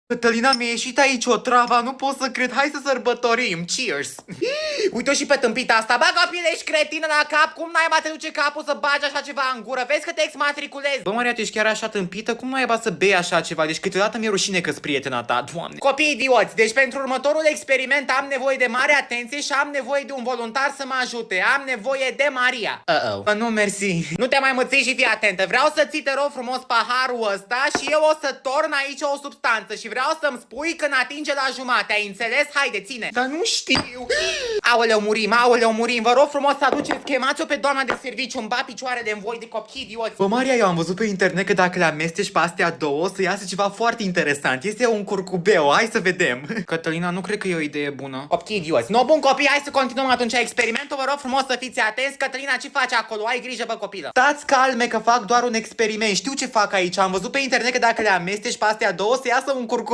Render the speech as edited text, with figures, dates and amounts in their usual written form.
Cătălina, mi-a ieșit aici o travă, nu pot să cred, hai să sărbătorim, cheers! Uite-o și pe tâmpita asta, bă copile, ești cretină la cap, cum naiba te duce capul să bagi așa ceva în gură, vezi că te exmatriculezi? Bă, Maria, tu ești chiar așa tâmpită, cum naiba să bei așa ceva, deci câteodată mi-e rușine că-s prietena ta, doamne. Copii idioți, deci pentru următorul experiment am nevoie de mare atenție și am nevoie de un voluntar să mă ajute, am nevoie de Maria. Bă, nu, mersi. Nu te mai mății și fii atentă, vreau să ții, te rog frumos, paharul ăsta și eu o să torn aici o substanță și vreau să-mi spui când atinge la jumate, ai înțeles? Haide, ține. Dar nu știu. Aoleu, murim, vă rog frumos să aduceți, chemați-o pe doamna de serviciu, îmi bat picioarele în voi de copii idioți. Bă, Maria, eu am văzut pe internet că dacă le amesteci pe astea două, o să iasă ceva foarte interesant. Este un curcubeu, hai să vedem. Cătălina, nu cred că e o idee bună. Copii idioți. No, bun, copii, hai să continuăm atunci experimentul, vă rog frumos să fiți atenți. Cătălina, ce faci acolo? Ai grijă, bă, copilă. Stați calme că fac doar un experiment. Știu ce fac aici. Am văzut pe internet că dacă le amesteci pe astea două, să iasă un curcubeu